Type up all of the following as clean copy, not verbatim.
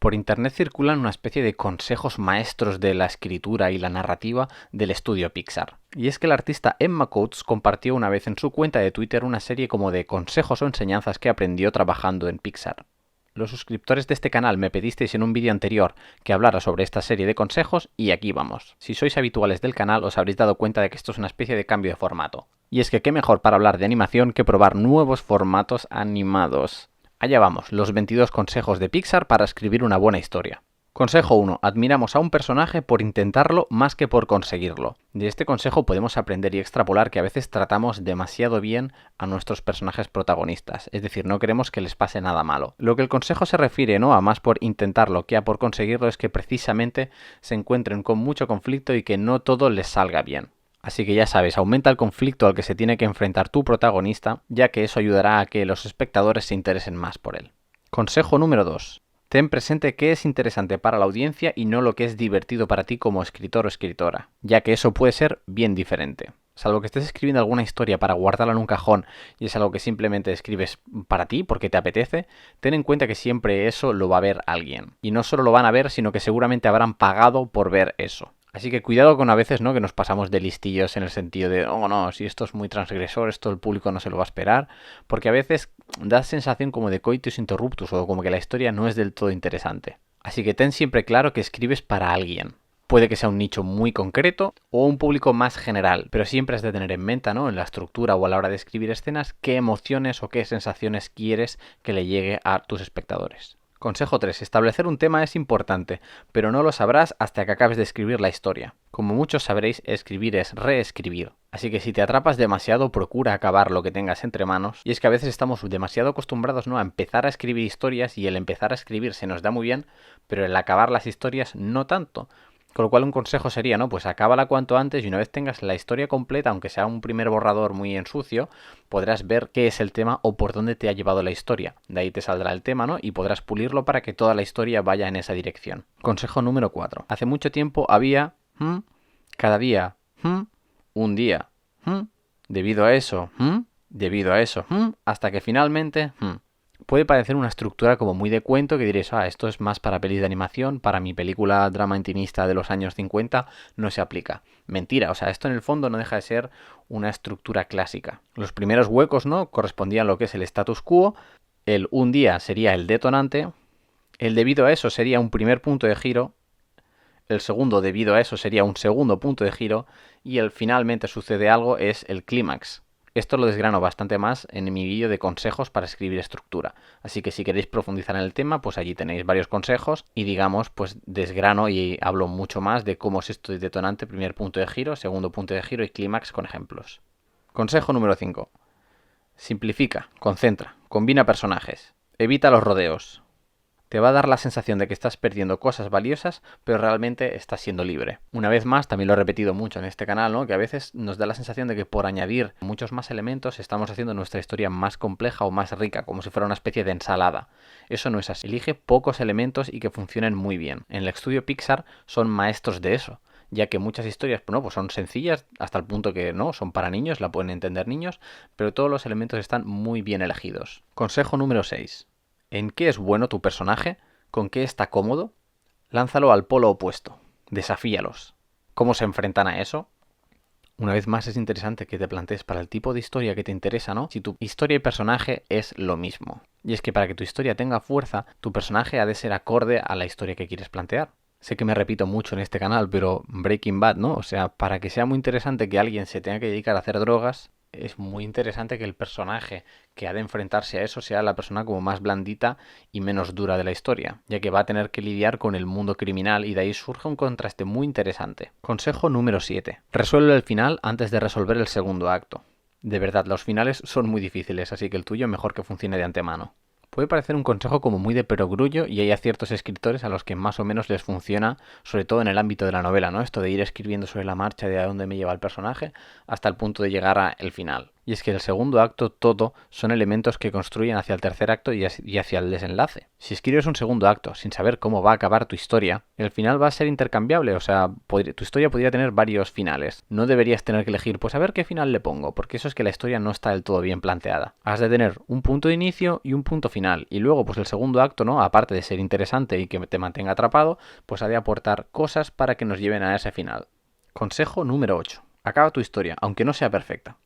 Por internet circulan una especie de consejos maestros de la escritura y la narrativa del estudio Pixar. Y es que el artista Emma Coates compartió una vez en su cuenta de Twitter una serie como de consejos o enseñanzas que aprendió trabajando en Pixar. Los suscriptores de este canal me pedisteis en un vídeo anterior que hablara sobre esta serie de consejos y aquí vamos. Si sois habituales del canal os habréis dado cuenta de que esto es una especie de cambio de formato. Y es que qué mejor para hablar de animación que probar nuevos formatos animados. Allá vamos, los 22 consejos de Pixar para escribir una buena historia. Consejo 1. Admiramos a un personaje por intentarlo más que por conseguirlo. De este consejo podemos aprender y extrapolar que a veces tratamos demasiado bien a nuestros personajes protagonistas, es decir, no queremos que les pase nada malo. Lo que el consejo se refiere no a más por intentarlo que a por conseguirlo es que precisamente se encuentren con mucho conflicto y que no todo les salga bien. Así que ya sabes, aumenta el conflicto al que se tiene que enfrentar tu protagonista, ya que eso ayudará a que los espectadores se interesen más por él. Consejo número 2. Ten presente qué es interesante para la audiencia y no lo que es divertido para ti como escritor o escritora, ya que eso puede ser bien diferente. Salvo que estés escribiendo alguna historia para guardarla en un cajón y es algo que simplemente escribes para ti porque te apetece, ten en cuenta que siempre eso lo va a ver alguien. Y no solo lo van a ver, sino que seguramente habrán pagado por ver eso. Así que cuidado con a veces, ¿no?, que nos pasamos de listillos en el sentido de, oh no, si esto es muy transgresor, esto el público no se lo va a esperar, porque a veces da sensación como de coitus interruptus o como que la historia no es del todo interesante. Así que ten siempre claro que escribes para alguien. Puede que sea un nicho muy concreto o un público más general, pero siempre has de tener en mente, ¿no?, en la estructura o a la hora de escribir escenas, qué emociones o qué sensaciones quieres que le llegue a tus espectadores. Consejo 3. Establecer un tema es importante, pero no lo sabrás hasta que acabes de escribir la historia. Como muchos sabréis, escribir es reescribir. Así que si te atrapas demasiado, procura acabar lo que tengas entre manos. Y es que a veces estamos demasiado acostumbrados, ¿no?, a empezar a escribir historias y el empezar a escribir se nos da muy bien, pero el acabar las historias no tanto. Con lo cual un consejo sería, ¿no?, pues acábala cuanto antes y una vez tengas la historia completa, aunque sea un primer borrador muy en sucio, podrás ver qué es el tema o por dónde te ha llevado la historia. De ahí te saldrá el tema, ¿no?, y podrás pulirlo para que toda la historia vaya en esa dirección. Consejo número 4. Hace mucho tiempo había, cada día, un día, debido a eso, hasta que finalmente, Puede parecer una estructura como muy de cuento que diréis, esto es más para pelis de animación, para mi película drama intimista de los años 50 no se aplica. Mentira, esto en el fondo no deja de ser una estructura clásica. Los primeros huecos, ¿no?, correspondían a lo que es el status quo, el un día sería el detonante, el debido a eso sería un primer punto de giro, el segundo debido a eso sería un segundo punto de giro y el finalmente sucede algo es el clímax. Esto lo desgrano bastante más en mi vídeo de consejos para escribir estructura. Así que si queréis profundizar en el tema, pues allí tenéis varios consejos y digamos, pues desgrano y hablo mucho más de cómo es esto de detonante, primer punto de giro, segundo punto de giro y clímax con ejemplos. Consejo número 5. Simplifica, concentra, combina personajes, evita los rodeos. Te va a dar la sensación de que estás perdiendo cosas valiosas, pero realmente estás siendo libre. Una vez más, también lo he repetido mucho en este canal, ¿no?, que a veces nos da la sensación de que por añadir muchos más elementos estamos haciendo nuestra historia más compleja o más rica, como si fuera una especie de ensalada. Eso no es así. Elige pocos elementos y que funcionen muy bien. En el estudio Pixar son maestros de eso, ya que muchas historias pues son sencillas hasta el punto que no son para niños, la pueden entender niños, pero todos los elementos están muy bien elegidos. Consejo número 6. ¿En qué es bueno tu personaje? ¿Con qué está cómodo? Lánzalo al polo opuesto. Desafíalos. ¿Cómo se enfrentan a eso? Una vez más es interesante que te plantees para el tipo de historia que te interesa, ¿no?, si tu historia y personaje es lo mismo. Y es que para que tu historia tenga fuerza, tu personaje ha de ser acorde a la historia que quieres plantear. Sé que me repito mucho en este canal, pero Breaking Bad, ¿no? Para que sea muy interesante que alguien se tenga que dedicar a hacer drogas, es muy interesante que el personaje que ha de enfrentarse a eso sea la persona como más blandita y menos dura de la historia, ya que va a tener que lidiar con el mundo criminal y de ahí surge un contraste muy interesante. Consejo número 7. Resuelve el final antes de resolver el segundo acto. De verdad, los finales son muy difíciles, así que el tuyo mejor que funcione de antemano. Puede parecer un consejo como muy de perogrullo y hay a ciertos escritores a los que más o menos les funciona, sobre todo en el ámbito de la novela, ¿no? Esto de ir escribiendo sobre la marcha de a dónde me lleva el personaje hasta el punto de llegar al final. Y es que el segundo acto, todo, son elementos que construyen hacia el tercer acto y hacia el desenlace. Si escribes un segundo acto sin saber cómo va a acabar tu historia, el final va a ser intercambiable, o sea, tu historia podría tener varios finales. No deberías tener que elegir, pues a ver qué final le pongo, porque eso es que la historia no está del todo bien planteada. Has de tener un punto de inicio y un punto final, y luego pues el segundo acto, ¿no? Aparte de ser interesante y que te mantenga atrapado, pues ha de aportar cosas para que nos lleven a ese final. Consejo número 8. Acaba tu historia, aunque no sea perfecta.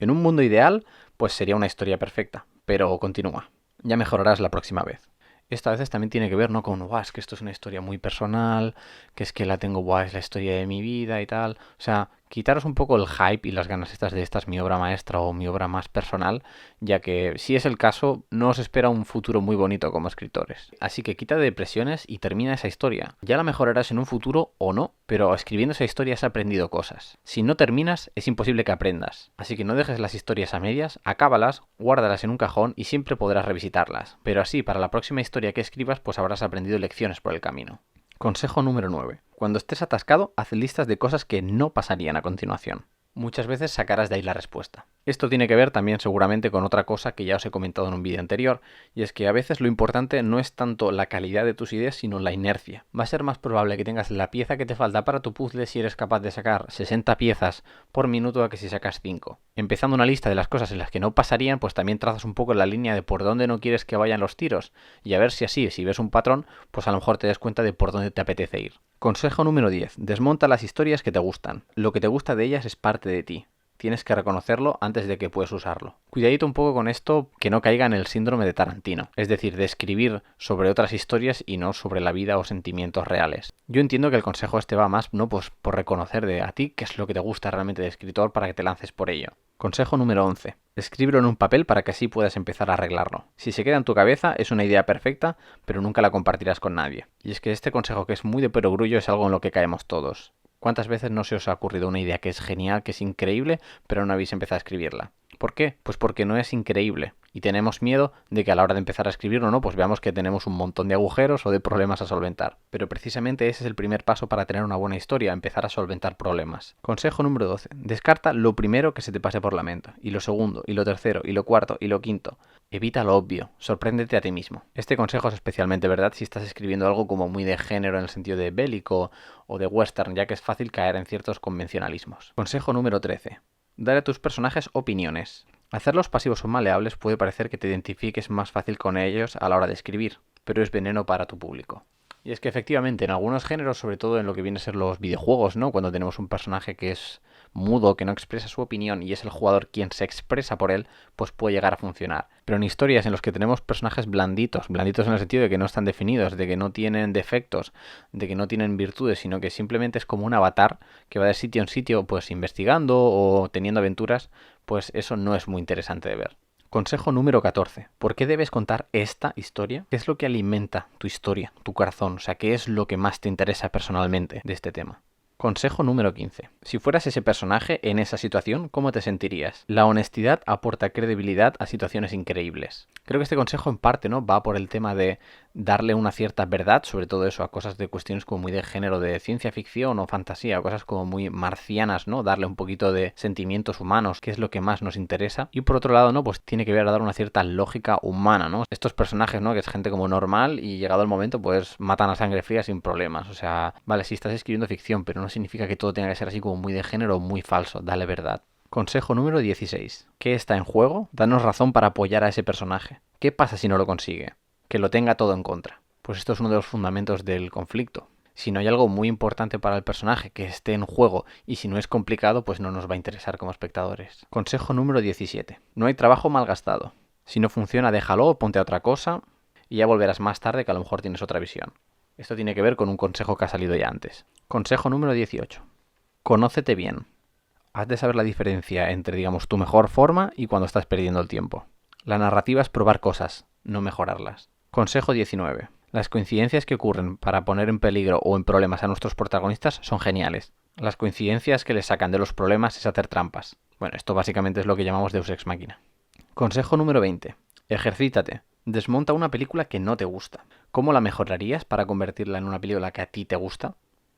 En un mundo ideal, pues sería una historia perfecta, pero continúa. Ya mejorarás la próxima vez. Esto a veces también tiene que ver, ¿no? Con, es que esto es una historia muy personal, que es que la tengo, es la historia de mi vida y tal. O sea, quitaros un poco el hype y las ganas de esta es mi obra maestra o mi obra más personal, ya que si es el caso, no os espera un futuro muy bonito como escritores. Así que quita depresiones y termina esa historia. Ya la mejorarás en un futuro o no, pero escribiendo esa historia has aprendido cosas. Si no terminas, es imposible que aprendas. Así que no dejes las historias a medias, acábalas, guárdalas en un cajón y siempre podrás revisitarlas. Pero así, para la próxima historia que escribas, pues habrás aprendido lecciones por el camino. Consejo número 9. Cuando estés atascado, haz listas de cosas que no pasarían a continuación. Muchas veces sacarás de ahí la respuesta. Esto tiene que ver también seguramente con otra cosa que ya os he comentado en un vídeo anterior, y es que a veces lo importante no es tanto la calidad de tus ideas, sino la inercia. Va a ser más probable que tengas la pieza que te falta para tu puzzle si eres capaz de sacar 60 piezas por minuto a que si sacas 5. Empezando una lista de las cosas en las que no pasarían, pues también trazas un poco la línea de por dónde no quieres que vayan los tiros, y a ver si así, si ves un patrón, pues a lo mejor te das cuenta de por dónde te apetece ir. Consejo número 10. Desmonta las historias que te gustan. Lo que te gusta de ellas es parte de ti. Tienes que reconocerlo antes de que puedas usarlo. Cuidadito un poco con esto, que no caiga en el síndrome de Tarantino. Es decir, de escribir sobre otras historias y no sobre la vida o sentimientos reales. Yo entiendo que el consejo este va más, ¿no? Pues por reconocer de a ti qué es lo que te gusta realmente de escritor para que te lances por ello. Consejo número 11. Escríbelo en un papel para que así puedas empezar a arreglarlo. Si se queda en tu cabeza es una idea perfecta, pero nunca la compartirás con nadie. Y es que este consejo, que es muy de perogrullo, es algo en lo que caemos todos. ¿Cuántas veces no se os ha ocurrido una idea que es genial, que es increíble, pero no habéis empezado a escribirla? ¿Por qué? Pues porque no es increíble. Y tenemos miedo de que a la hora de empezar a escribirlo, ¿no? Pues veamos que tenemos un montón de agujeros o de problemas a solventar. Pero precisamente ese es el primer paso para tener una buena historia, empezar a solventar problemas. Consejo número 12. Descarta lo primero que se te pase por la mente. Y lo segundo, y lo tercero, y lo cuarto, y lo quinto. Evita lo obvio. Sorpréndete a ti mismo. Este consejo es especialmente verdad si estás escribiendo algo como muy de género en el sentido de bélico o de western, ya que es fácil caer en ciertos convencionalismos. Consejo número 13. Dar a tus personajes opiniones. Hacerlos pasivos o maleables puede parecer que te identifiques más fácil con ellos a la hora de escribir, pero es veneno para tu público. Y es que efectivamente en algunos géneros, sobre todo en lo que viene a ser los videojuegos, ¿no? Cuando tenemos un personaje que es mudo, que no expresa su opinión y es el jugador quien se expresa por él, pues puede llegar a funcionar. Pero en historias en las que tenemos personajes blanditos en el sentido de que no están definidos, de que no tienen defectos, de que no tienen virtudes, sino que simplemente es como un avatar que va de sitio en sitio pues investigando o teniendo aventuras, pues eso no es muy interesante de ver. Consejo número 14. ¿Por qué debes contar esta historia? ¿Qué es lo que alimenta tu historia, tu corazón? O sea, ¿qué es lo que más te interesa personalmente de este tema? Consejo número 15. Si fueras ese personaje en esa situación, ¿cómo te sentirías? La honestidad aporta credibilidad a situaciones increíbles. Creo que este consejo en parte, ¿no? Va por el tema de darle una cierta verdad, sobre todo eso, a cosas de cuestiones como muy de género de ciencia ficción o fantasía, o cosas como muy marcianas, ¿no? Darle un poquito de sentimientos humanos, que es lo que más nos interesa. Y por otro lado, ¿no? Pues tiene que ver a dar una cierta lógica humana, ¿no? Estos personajes, ¿no? Que es gente como normal y llegado el momento, pues matan a sangre fría sin problemas. O sea, vale, sí estás escribiendo ficción, pero no significa que todo tenga que ser así como muy de género o muy falso. Dale verdad. Consejo número 16. ¿Qué está en juego? Danos razón para apoyar a ese personaje. ¿Qué pasa si no lo consigue? Que lo tenga todo en contra. Pues esto es uno de los fundamentos del conflicto. Si no hay algo muy importante para el personaje que esté en juego y si no es complicado, pues no nos va a interesar como espectadores. Consejo número 17. No hay trabajo mal gastado. Si no funciona, déjalo, ponte a otra cosa y ya volverás más tarde que a lo mejor tienes otra visión. Esto tiene que ver con un consejo que ha salido ya antes. Consejo número 18. Conócete bien. Has de saber la diferencia entre, digamos, tu mejor forma y cuando estás perdiendo el tiempo. La narrativa es probar cosas, no mejorarlas. Consejo 19. Las coincidencias que ocurren para poner en peligro o en problemas a nuestros protagonistas son geniales. Las coincidencias que les sacan de los problemas es hacer trampas. Bueno, esto básicamente es lo que llamamos Deus Ex Machina. Consejo número 20. Ejercítate. Desmonta una película que no te gusta. ¿Cómo la mejorarías para convertirla en una película que a ti te gusta?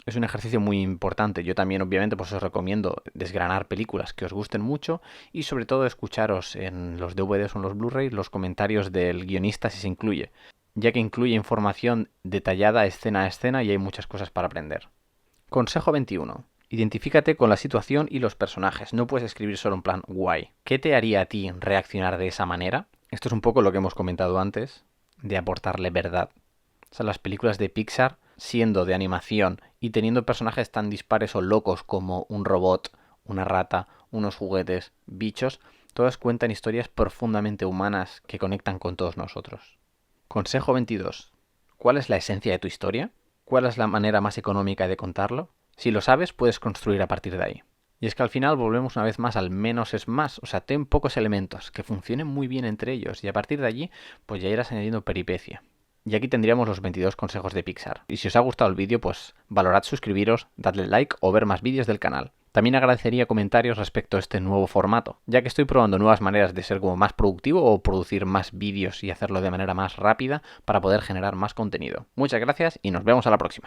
Es un ejercicio muy importante. Yo también, obviamente, pues os recomiendo desgranar películas que os gusten mucho y sobre todo escucharos en los DVDs o en los Blu-ray los comentarios del guionista si se incluye, ya que incluye información detallada escena a escena y hay muchas cosas para aprender. Consejo 21. Identifícate con la situación y los personajes. No puedes escribir solo en plan guay. ¿Qué te haría a ti reaccionar de esa manera? Esto es un poco lo que hemos comentado antes, de aportarle verdad. O sea, las películas de Pixar, siendo de animación y teniendo personajes tan dispares o locos como un robot, una rata, unos juguetes, bichos, todas cuentan historias profundamente humanas que conectan con todos nosotros. Consejo 22. ¿Cuál es la esencia de tu historia? ¿Cuál es la manera más económica de contarlo? Si lo sabes, puedes construir a partir de ahí. Y es que al final volvemos una vez más al menos es más, o sea, ten pocos elementos que funcionen muy bien entre ellos y a partir de allí pues ya irás añadiendo peripecia. Y aquí tendríamos los 22 consejos de Pixar. Y si os ha gustado el vídeo, pues valorad suscribiros, dadle like o ver más vídeos del canal. También agradecería comentarios respecto a este nuevo formato, ya que estoy probando nuevas maneras de ser como más productivo o producir más vídeos y hacerlo de manera más rápida para poder generar más contenido. Muchas gracias y nos vemos a la próxima.